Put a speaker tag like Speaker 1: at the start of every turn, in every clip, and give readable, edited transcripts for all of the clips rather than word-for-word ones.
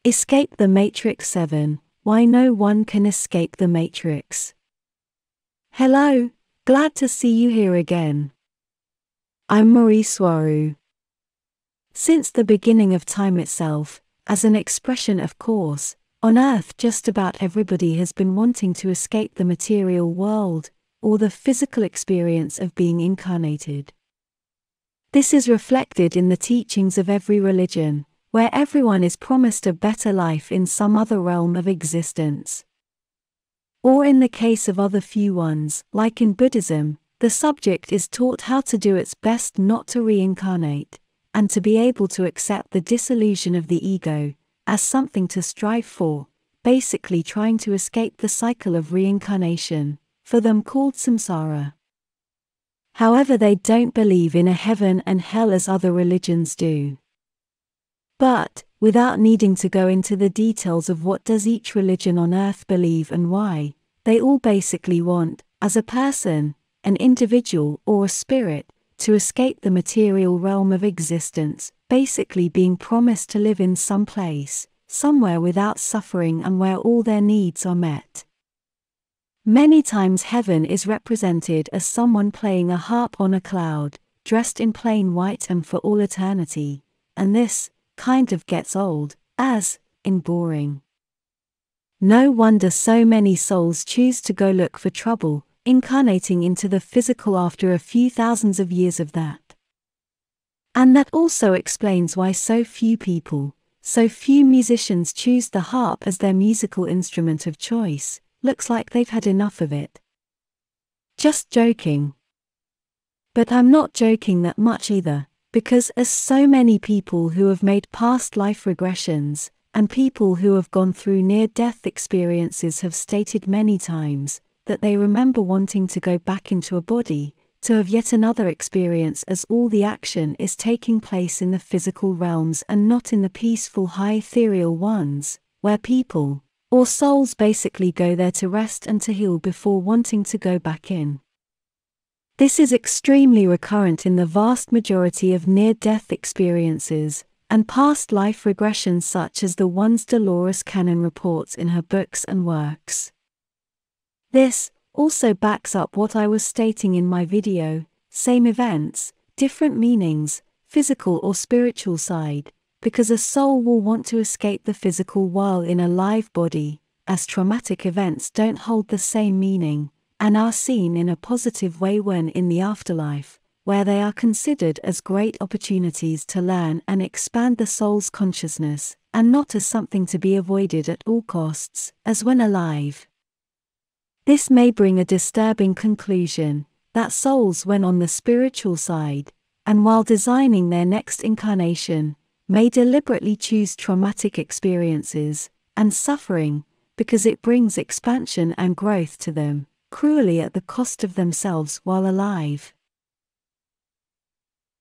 Speaker 1: Escape the Matrix 7. Why no one can escape the Matrix. Hello, glad to see you here again. I'm Mari Swaruu. Since the beginning of time itself, as an expression of course, on Earth just about everybody has been wanting to escape the material world, or the physical experience of being incarnated. This is reflected in the teachings of every religion, where everyone is promised a better life in some other realm of existence. Or in the case of other few ones, like in Buddhism, the subject is taught how to do its best not to reincarnate, and to be able to accept the dissolution of the ego, as something to strive for, basically trying to escape the cycle of reincarnation, for them called samsara. However, they don't believe in a heaven and hell as other religions do. But, without needing to go into the details of what does each religion on earth believe and why, they all basically want, as a person, an individual or a spirit, to escape the material realm of existence, basically being promised to live in some place, somewhere without suffering and where all their needs are met. Many times heaven is represented as someone playing a harp on a cloud, dressed in plain white and for all eternity, and this kind of gets old, as in boring. No wonder so many souls choose to go look for trouble, incarnating into the physical after a few thousands of years of that. And that also explains why so few people, so few musicians choose the harp as their musical instrument of choice. Looks like they've had enough of it. Just joking. But I'm not joking that much either, because as so many people who have made past life regressions, and people who have gone through near-death experiences have stated many times, that they remember wanting to go back into a body, to have yet another experience as all the action is taking place in the physical realms and not in the peaceful high ethereal ones, where people, or souls basically go there to rest and to heal before wanting to go back in. This is extremely recurrent in the vast majority of near-death experiences, and past life regressions such as the ones Dolores Cannon reports in her books and works. This also backs up what I was stating in my video, same events, different meanings, physical or spiritual side, because a soul will want to escape the physical while in a live body, as traumatic events don't hold the same meaning, and are seen in a positive way when in the afterlife, where they are considered as great opportunities to learn and expand the soul's consciousness, and not as something to be avoided at all costs, as when alive. This may bring a disturbing conclusion, that souls when on the spiritual side, and while designing their next incarnation, may deliberately choose traumatic experiences, and suffering, because it brings expansion and growth to them, cruelly at the cost of themselves while alive.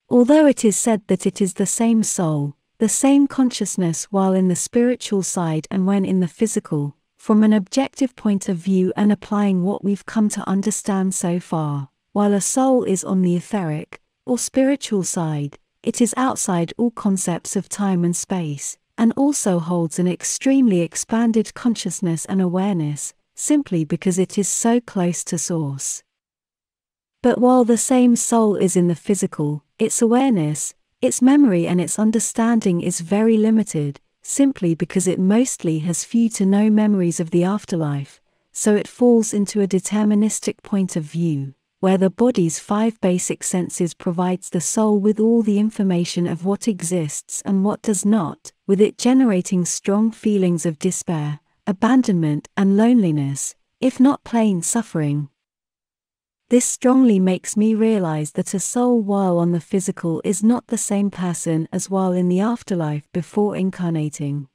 Speaker 1: Although it is said that it is the same soul, the same consciousness while in the spiritual side and when in the physical, from an objective point of view and applying what we've come to understand so far, while a soul is on the etheric, or spiritual side, it is outside all concepts of time and space, and also holds an extremely expanded consciousness and awareness, simply because it is so close to source. But while the same soul is in the physical, its awareness, its memory and its understanding is very limited, simply because it mostly has few to no memories of the afterlife, so it falls into a deterministic point of view, where the body's 5 basic senses provides the soul with all the information of what exists and what does not, with it generating strong feelings of despair, abandonment and loneliness, if not plain suffering. This strongly makes me realize that a soul while on the physical is not the same person as while in the afterlife before incarnating.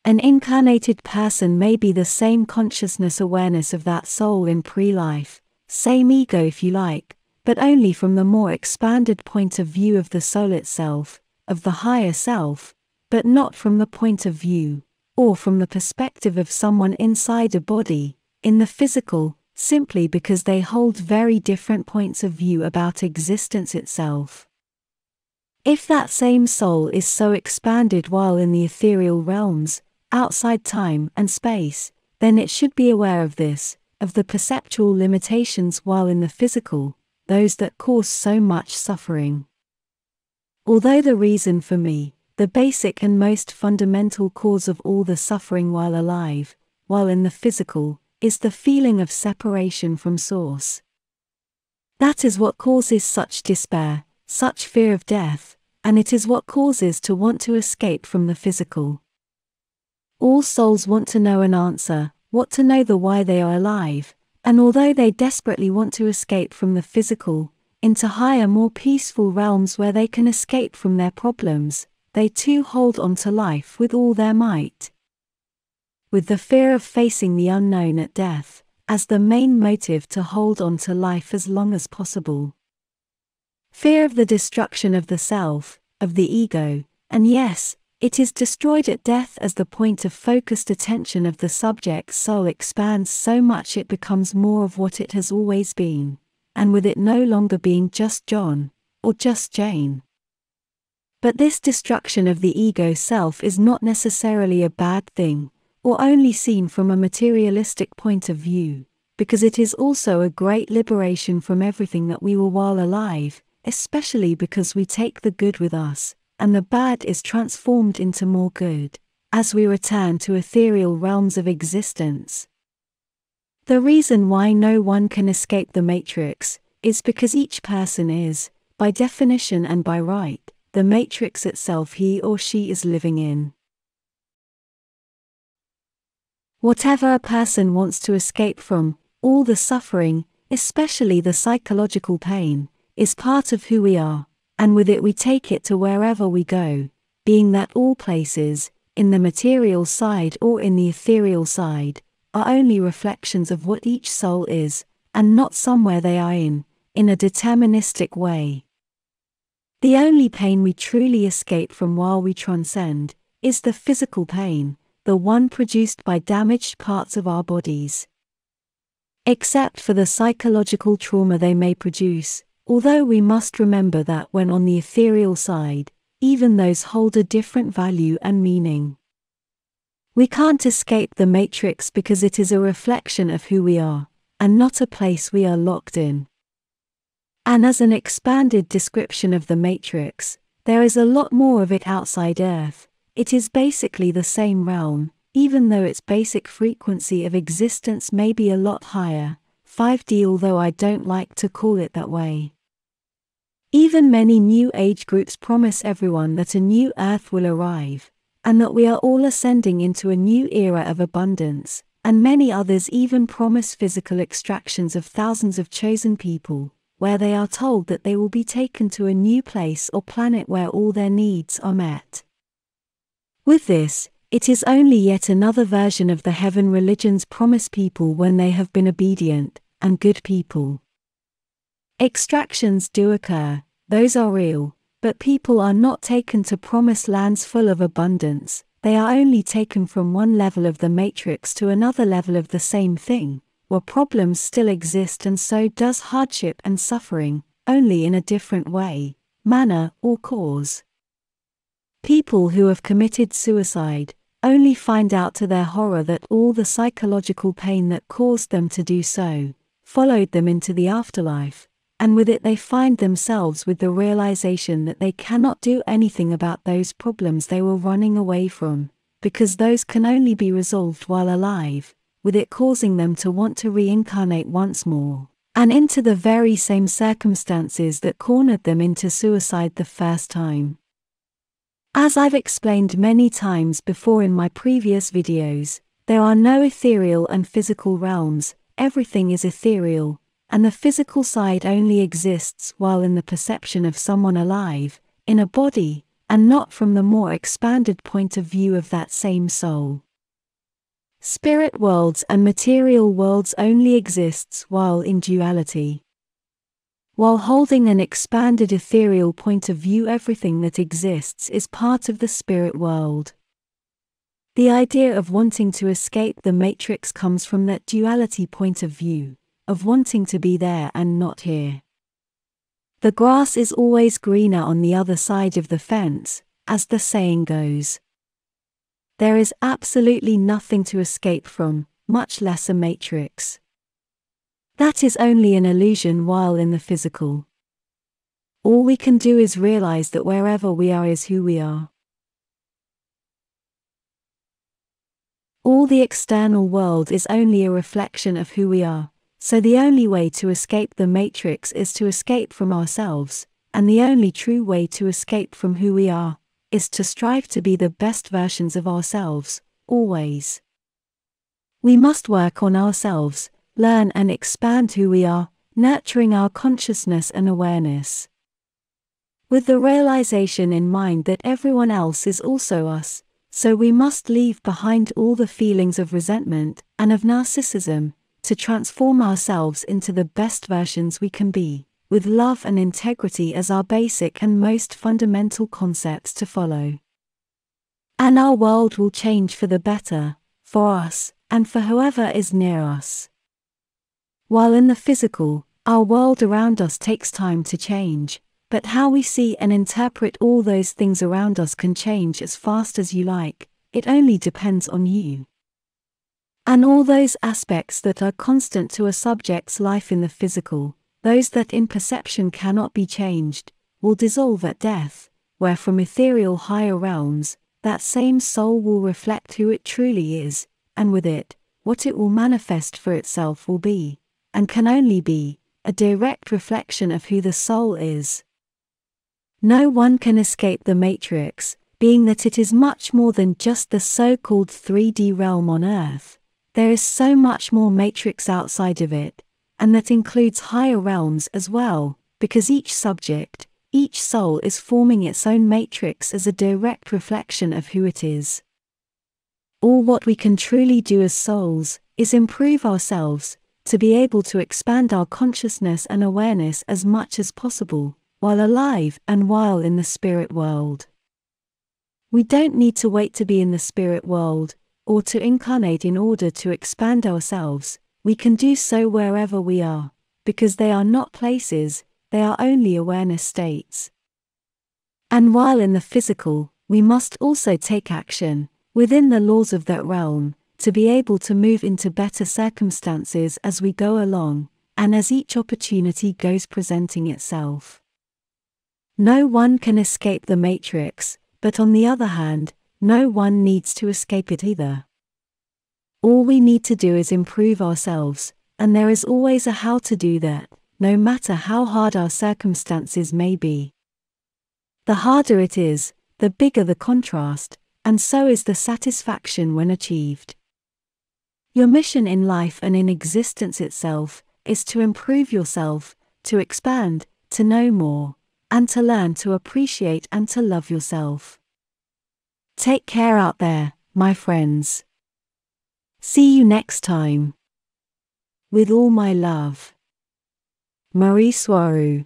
Speaker 1: An incarnated person may be the same consciousness awareness of that soul in pre-life, same ego if you like, but only from the more expanded point of view of the soul itself, of the higher self, but not from the point of view, or from the perspective of someone inside a body, in the physical, simply because they hold very different points of view about existence itself. If that same soul is so expanded while in the ethereal realms, outside time and space, then it should be aware of this, of the perceptual limitations while in the physical, those that cause so much suffering. Although the reason for me, the basic and most fundamental cause of all the suffering while alive, while in the physical, is the feeling of separation from Source. That is what causes such despair, such fear of death, and it is what causes to want to escape from the physical. All souls want to know an answer, want to know the why they are alive, and although they desperately want to escape from the physical, into higher, more peaceful realms where they can escape from their problems, they too hold on to life with all their might. With the fear of facing the unknown at death, as the main motive to hold on to life as long as possible. Fear of the destruction of the self, of the ego, and yes, it is destroyed at death as the point of focused attention of the subject's soul expands so much it becomes more of what it has always been, and with it no longer being just John, or just Jane. But this destruction of the ego self is not necessarily a bad thing, or only seen from a materialistic point of view, because it is also a great liberation from everything that we were while alive, especially because we take the good with us, and the bad is transformed into more good, as we return to ethereal realms of existence. The reason why no one can escape the matrix, is because each person is, by definition and by right, the matrix itself he or she is living in. Whatever a person wants to escape from, all the suffering, especially the psychological pain, is part of who we are, and with it we take it to wherever we go, being that all places, in the material side or in the ethereal side, are only reflections of what each soul is, and not somewhere they are in a deterministic way. The only pain we truly escape from while we transcend, is the physical pain, the one produced by damaged parts of our bodies. Except for the psychological trauma they may produce, although we must remember that when on the ethereal side, even those hold a different value and meaning. We can't escape the matrix because it is a reflection of who we are, and not a place we are locked in. And as an expanded description of the matrix, there is a lot more of it outside Earth. It is basically the same realm, even though its basic frequency of existence may be a lot higher, 5D, although I don't like to call it that way. Even many New Age groups promise everyone that a new Earth will arrive, and that we are all ascending into a new era of abundance, and many others even promise physical extractions of thousands of chosen people, where they are told that they will be taken to a new place or planet where all their needs are met. With this, it is only yet another version of the heaven religions promise people when they have been obedient and good people. Extractions do occur, those are real, but people are not taken to promised lands full of abundance, they are only taken from one level of the matrix to another level of the same thing, where problems still exist and so does hardship and suffering, only in a different way, manner, or cause. People who have committed suicide only find out to their horror that all the psychological pain that caused them to do so followed them into the afterlife, and with it they find themselves with the realization that they cannot do anything about those problems they were running away from, because those can only be resolved while alive, with it causing them to want to reincarnate once more, and into the very same circumstances that cornered them into suicide the first time. As I've explained many times before in my previous videos, there are no ethereal and physical realms, everything is ethereal, and the physical side only exists while in the perception of someone alive, in a body, and not from the more expanded point of view of that same soul. Spirit worlds and material worlds only exists while in duality. While holding an expanded ethereal point of view, everything that exists is part of the spirit world. The idea of wanting to escape the matrix comes from that duality point of view, of wanting to be there and not here. The grass is always greener on the other side of the fence, as the saying goes. There is absolutely nothing to escape from, much less a matrix. That is only an illusion while in the physical. All we can do is realize that wherever we are is who we are. All the external world is only a reflection of who we are, so the only way to escape the matrix is to escape from ourselves, and the only true way to escape from who we are is to strive to be the best versions of ourselves, always. We must work on ourselves, learn and expand who we are, nurturing our consciousness and awareness. With the realization in mind that everyone else is also us, so we must leave behind all the feelings of resentment and of narcissism, to transform ourselves into the best versions we can be, with love and integrity as our basic and most fundamental concepts to follow. And our world will change for the better, for us, and for whoever is near us. While in the physical, our world around us takes time to change, but how we see and interpret all those things around us can change as fast as you like. It only depends on you. And all those aspects that are constant to a subject's life in the physical, those that in perception cannot be changed, will dissolve at death, where from ethereal higher realms, that same soul will reflect who it truly is, and with it, what it will manifest for itself will be, and can only be, a direct reflection of who the soul is. No one can escape the matrix, being that it is much more than just the so-called 3D realm on Earth. There is so much more matrix outside of it, and that includes higher realms as well, because each subject, each soul is forming its own matrix as a direct reflection of who it is. All what we can truly do as souls is improve ourselves, to be able to expand our consciousness and awareness as much as possible, while alive and while in the spirit world. We don't need to wait to be in the spirit world, or to incarnate in order to expand ourselves. We can do so wherever we are, because they are not places, they are only awareness states. And while in the physical, we must also take action, within the laws of that realm, to be able to move into better circumstances as we go along, and as each opportunity goes presenting itself. No one can escape the matrix, but on the other hand, no one needs to escape it either. All we need to do is improve ourselves, and there is always a how to do that, no matter how hard our circumstances may be. The harder it is, the bigger the contrast, and so is the satisfaction when achieved. Your mission in life and in existence itself is to improve yourself, to expand, to know more, and to learn to appreciate and to love yourself. Take care out there, my friends. See you next time. With all my love. Mari Swaruu.